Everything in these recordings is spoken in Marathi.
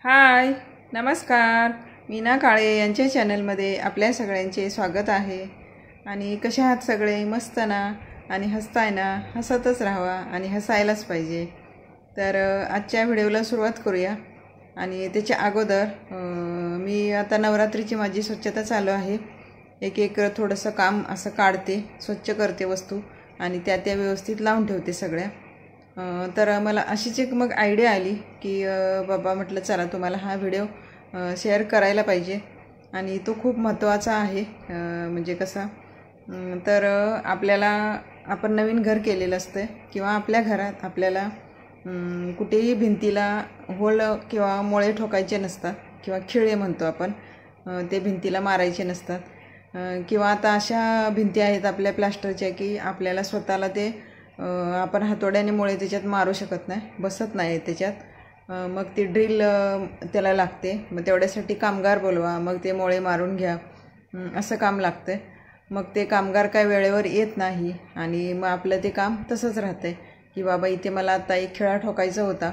हाय, नमस्कार. मीना काळे यांच्या चॅनलमध्ये आपल्या सगळ्यांचे स्वागत आहे. आणि कसे आहात सगळे? मस्त ना? आणि हसताय ना? हसतच राहावा आणि हसायलाच पाहिजे. तर आजच्या व्हिडिओला सुरुवात करूया. आणि त्याच्या अगोदर मी आता नवरात्रीची माझी स्वच्छता चालू आहे. एक एक थोडंसं काम असं काढते, स्वच्छ करते वस्तू आणि त्या व्यवस्थित लावून ठेवते सगळ्या. तर मला अशीच एक मग आयडिया आली की बाबा म्हटलं चला तुम्हाला हा व्हिडिओ शेअर करायला पाहिजे. आणि तो खूप महत्त्वाचा आहे. म्हणजे कसा तर आपल्याला आपण नवीन घर केलेलं असतं किंवा आपल्या घरात आपल्याला कुठेही भिंतीला होल किंवा मोळे ठोकायचे नसतात किंवा खिळे म्हणतो आपण, ते भिंतीला मारायचे नसतात. किंवा आता अशा भिंती आहेत आपल्या प्लास्टरच्या की आपल्याला स्वतःला ते आपण हातोड्याने मुळे त्याच्यात मारू शकत नाही, बसत नाही त्याच्यात. मग ती ड्रिल त्याला लागते. मग तेवढ्यासाठी कामगार बोलवा, मग ते मोळे मारून घ्या, असं काम लागतं. मग ते कामगार काय वेळेवर येत नाही आणि मग आपलं ते काम तसंच राहतं की बाबा इथे मला आता एक खिळा ठोकायचा होता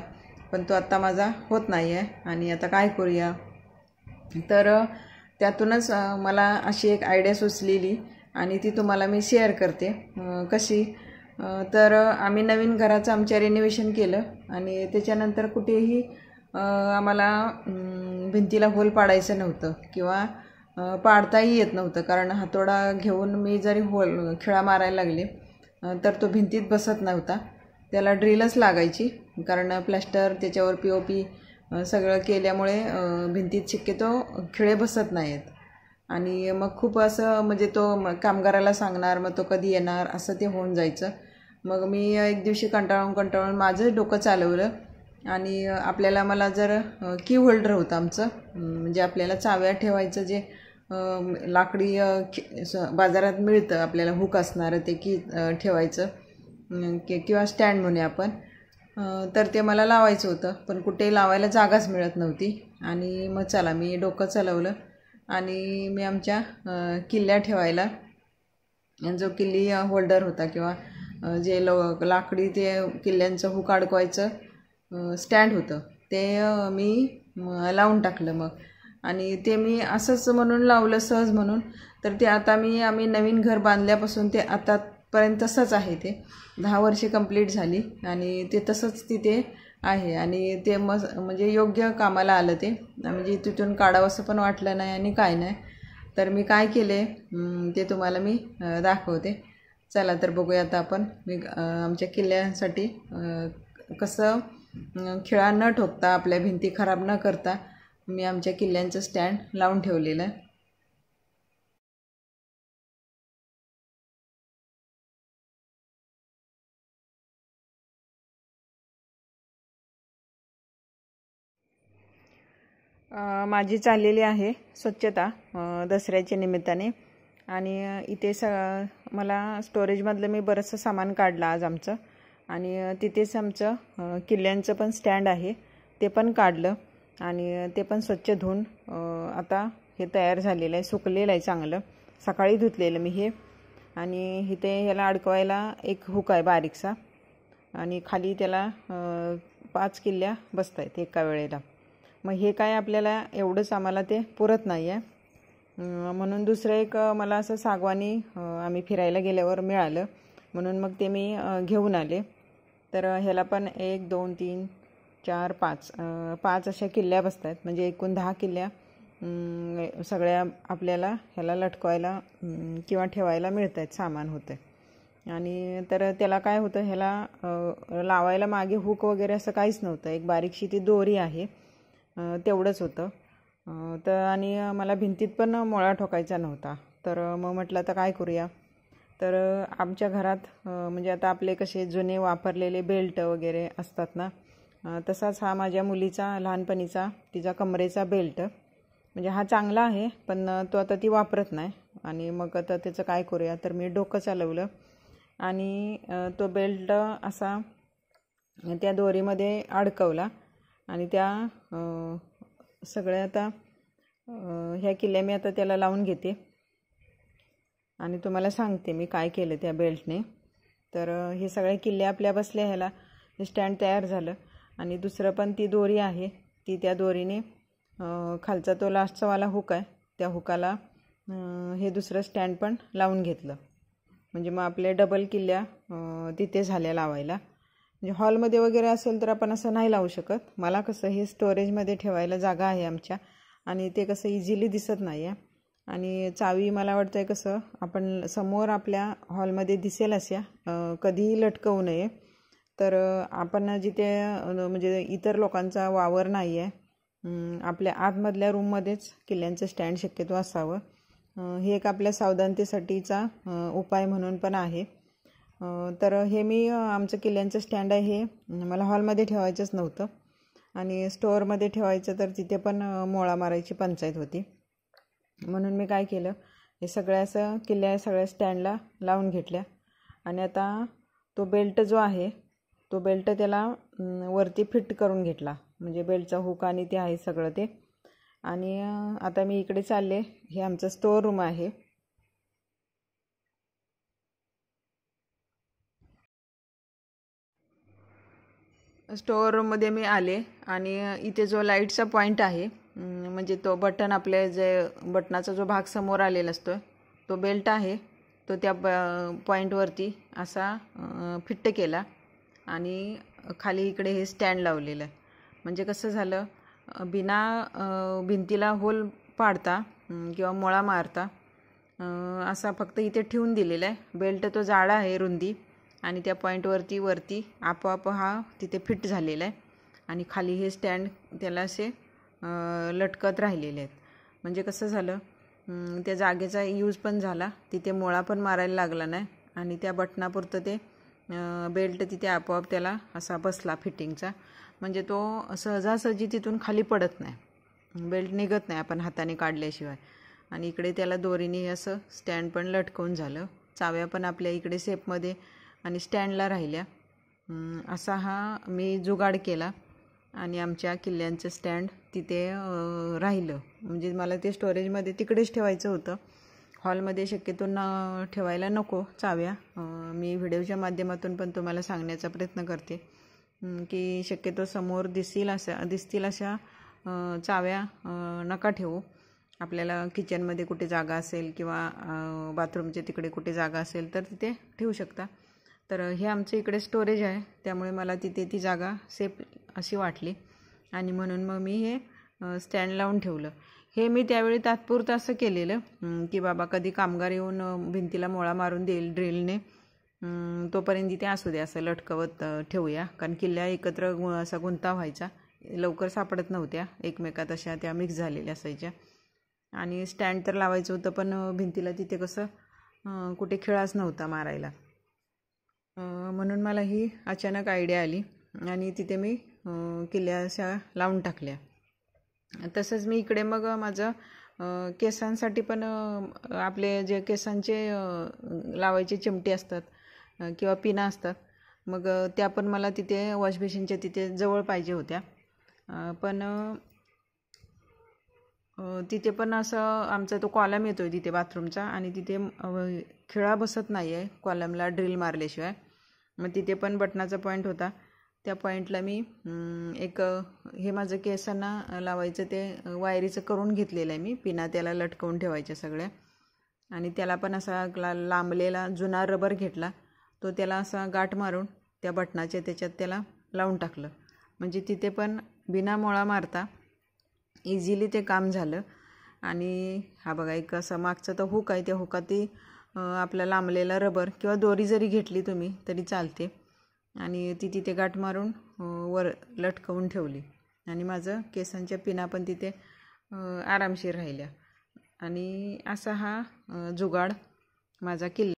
पण तो आत्ता माझा होत नाही आहे आणि आता काय करूया. तर त्यातूनच मला अशी एक आयडिया सुचलेली आणि ती तुम्हाला मी शेअर करते. कशी तर आम्ही नवीन घराचं आमच्या रिनोव्हेशन केलं आणि त्याच्यानंतर कुठेही आम्हाला भिंतीला होल पाडायचं नव्हतं किंवा पाडताही येत नव्हतं. कारण हातोडा घेऊन मी जरी होल खिळा मारायला लागले तर तो भिंतीत बसत नव्हता, त्याला ड्रिलच लागायची. कारण प्लॅस्टर त्याच्यावर POP सगळं केल्यामुळे भिंतीत शक्यतो खिळे बसत नाहीत. आणि मग खूप असं म्हणजे तो कामगाराला सांगणार, मग तो कधी येणार असं ते होऊन जायचं. मग मी एक दिवशी कंटाळून माझं डोकं चालवलं आणि मला जर की होल्डर होतं आमचं, म्हणजे आपल्याला चाव्या ठेवायचं जे लाकडी बाजारात मिळतं आपल्याला हुक असणारं ते की ठेवायचं किंवा स्टँड म्हणूया आपण. तर ते मला लावायचं होतं पण कुठे लावायला जागाच मिळत नव्हती. आणि मग चला मी डोकं चालवलं आणि मी आमच्या किल्ल्या ठेवायला जो किल्ली होल्डर होता किंवा जे लाकडी ते किल्ल्यांचं हुक अडकवायचं स्टँड होतं ते मी लावून टाकलं. मग आणि ते मी असंच म्हणून लावलं सहज म्हणून. तर ते आता आम्ही नवीन घर बांधल्यापासून ते आतापर्यंत तसंच आहे. ते 10 वर्षे कंप्लीट झाली आणि ते तसंच तिथे आहे आणि ते म्हणजे योग्य कामाला आलं ते. म्हणजे तिथून काढावंसं पण वाटलं नाही आणि काय नाही. तर मी काय केले ते तुम्हाला मी दाखवते. चला तर बघूया आता आपण मी आमच्या किल्ल्यांसाठी कसं खिळा न ठोकता आपल्या भिंती खराब न करता मी आमच्या किल्ल्यांचं स्टँड लावून ठेवलेलं आहे. माझी चाललेली आहे स्वच्छता दसऱ्याच्या निमित्ताने. आणि इथे मला स्टोरेजमधलं मी बरंचसं सामान काढलं आज आमचं. आणि तिथेच आमचं किल्ल्यांचं पण स्टँड आहे ते पण काढलं आणि ते पण स्वच्छ धुवून आता हे तयार झालेलं आहे, सुकलेलं आहे चांगलं. सकाळी धुतलेलं मी हे. आणि इथे ह्याला अडकवायला एक हुक आहे बारीकसा आणि खाली त्याला 5 किल्ल्या बसत आहेत एका वेळेला. मग हे काय आपल्याला एवढंच आम्हाला ते पुरत नाही आहे. म्हणून दुसरं एक मला असं सागवानी आम्ही फिरायला गेल्यावर मिळालं म्हणून मग ते मी घेऊन आले. तर ह्याला पण 1 2 3 4 5 अशा किल्ल्या बसत आहेत. म्हणजे एकूण 10 किल्ल्या सगळ्या आपल्याला ह्याला लटकवायला किंवा ठेवायला मिळत आहेत, सामान होतं. आणि तर त्याला काय होतं, ह्याला लावायला मागे हुक वगैरे असं काहीच नव्हतं, एक बारीकशी ती दोरी आहे तेवढंच होतं. तर आणि मला भिंतीत पण मोळा ठोकायचा नव्हता. तर मग म्हटलं आता काय करूया. तर आमच्या घरात म्हणजे आता आपले कसे जुने वापरलेले बेल्ट वगैरे असतात ना, तसाच हा माझ्या मुलीचा लहानपणीचा तिचा कमरेचा बेल्ट. म्हणजे हा चांगला आहे पण तो आता ती वापरत नाही. आणि मग आता त्याचं काय करूया. तर मी डोकं चालवलं आणि तो बेल्ट असा त्या दोरीमध्ये अडकवला आणि त्या सगळ्या आता ह्या किल्ल्या मी आता त्याला लावून घेते आणि तुम्हाला सांगते मी काय केलं त्या बेल्टने. तर हे सगळ्या किल्ल्या आपल्या बसल्या, ह्याला हे स्टँड तयार झालं. आणि दुसरं पण ती दोरी आहे ती त्या दोरीने खालचा तो लास्टचा वाला हुक आहे त्या हुकाला हे दुसरं स्टँड पण लावून घेतलं. म्हणजे मग आपले डबल किल्ल्या तिथे झाल्या लावायला. म्हणजे हॉलमध्ये वगैरे असेल तर आपण असं नाही लावू शकत. मला कसं हे स्टोरेजमध्ये ठेवायला जागा आहे आमच्या आणि ते कसं इझिली दिसत नाही आहे. आणि चावी मला वाटतं आहे कसं आपण समोर आपल्या हॉलमध्ये दिसेल अशा कधीही लटकवू नये. तर आपण जिथे म्हणजे इतर लोकांचा वावर नाही आहे आपल्या आतमधल्या रूममध्येच किल्ल्यांचं स्टँड शक्यतो असावं. हे एक आपल्या सावधानतेसाठीचा उपाय म्हणून पण आहे. तर हे मी आमचं किल्ल्यांचं स्टँड आहे हे मला हॉलमध्ये ठेवायचंच नव्हतं आणि स्टोअरमध्ये ठेवायचं तर तिथे पण मोळा मारायची पंचायत होती. म्हणून मी काय केलं हे सगळ्या असं किल्ल्या सगळ्या स्टँडला लावून घेतल्या. आणि आता तो बेल्ट जो आहे तो बेल्ट त्याला वरती फिट करून घेतला. म्हणजे बेल्टचा हुक आणि ते आहे सगळं ते. आणि आता मी इकडे चालले. हे आमचं स्टोअर रूम आहे. स्टोअर रूममध्ये मी आले आणि इथे जो लाईटचा पॉईंट आहे म्हणजे तो बटन आपले जे बटनाचा जो भाग समोर आलेला असतो तो बेल्ट आहे तो त्या पॉईंटवरती असा फिट्ट केला आणि खाली इकडे हे स्टँड लावलेलं आहे. म्हणजे कसं झालं बिना भिंतीला होल पाडता किंवा मोळा मारता असा फक्त इथे ठेवून दिलेला आहे. बेल्ट तो जाडा आहे रुंदी आणि त्या पॉईंटवरती आपोआप हा तिथे फिट झालेला आहे आणि खाली हे स्टँड त्याला असे लटकत राहिलेले आहेत. म्हणजे कसं झालं त्या जागेचा यूज पण झाला तिथे मोळा पण मारायला लागला नाही आणि त्या बटनापुरतं ते बेल्ट तिथे आपोआप त्याला असा बसला फिटिंगचा. म्हणजे तो सहजासहजी तिथून खाली पडत नाही. बेल्ट निघत नाही आपण हाताने काढल्याशिवाय. आणि इकडे त्याला दोरीने असं स्टँड पण लटकवून झालं. चाव्या पण आपल्या इकडे सेपमध्ये आणि स्टँडला राहिल्या. असा हा मी जुगाड केला आणि आमच्या किल्ल्यांचं स्टँड तिथे राहिलं. म्हणजे मला ते स्टोरेजमध्ये तिकडेच ठेवायचं होतं. हॉलमध्ये शक्यतो ठेवायला नको चाव्या. मी व्हिडिओच्या माध्यमातून पण तुम्हाला सांगण्याचा प्रयत्न करते की शक्यतो समोर दिसतील अशा चाव्या नका ठेवू. आपल्याला किचनमध्ये कुठे जागा असेल किंवा बाथरूमच्या तिकडे कुठे जागा असेल तर तिथे ठेवू शकता. तर हे आमचं इकडे स्टोरेज आहे त्यामुळे मला तिथे ती जागा सेफ अशी वाटली आणि म्हणून मग मी हे स्टँड लावून ठेवलं. हे मी त्यावेळी तात्पुरतं असं केलेलं की बाबा कधी कामगार येऊन भिंतीला मोळा मारून देईल ड्रिलने तोपर्यंत तिथे असू दे असं लटकवत ठेवूया. कारण किल्ल्या एकत्र असा गुंता व्हायचा लवकर सापडत नव्हत्या एकमेकात अशा त्या मिक्स झालेल्या असायच्या. आणि स्टँड तर लावायचं होतं पण भिंतीला तिथे कसं कुठे खिळाच नव्हता मारायला. म्हणून मला ही अचानक आयडिया आली आणि तिथे मी किल्ल्या अशा लावून टाकल्या. तसंच मी इकडे मग माझं केसांसाठी पण आपले जे केसांचे लावायचे चिमटे असतात किंवा पिना असतात मग त्या पण मला तिथे वॉशबेसिनच्या तिथे जवळ पाहिजे होत्या. पण तिथे पण असं आमचा तो कॉलम येतो आहे तिथे बाथरूमचा आणि तिथे खिळा बसत नाही आहे कॉलमला ड्रिल मारल्याशिवाय. मग तिथे पण बटनाचा पॉईंट होता. त्या पॉईंटला मी एक हे माझं केसांना लावायचं ते वायरीचं करून घेतलेलं आहे मी. पिना त्याला लटकवून ठेवायच्या सगळ्या आणि त्याला पण असा लांबलेला जुना रबर घेतला तो त्याला असा गाठ मारून त्या बटनाच्या त्याच्यात त्याला लावून टाकलं. म्हणजे तिथे पण बिना मोळा मारता इझिली ते काम झालं. आणि हा बघा एक असं मागचं तर हुक आहे त्या हुकाती आपला लांबलेला रबर किंवा दोरी जरी घेतली तुम्ही तरी चालते आणि ती तिथे गाठ मारून वर लटकवून ठेवली आणि माझं केसांच्या पिना पण तिथे आरामशीर राहिल्या. आणि असा हा जुगाड माझा किल्ला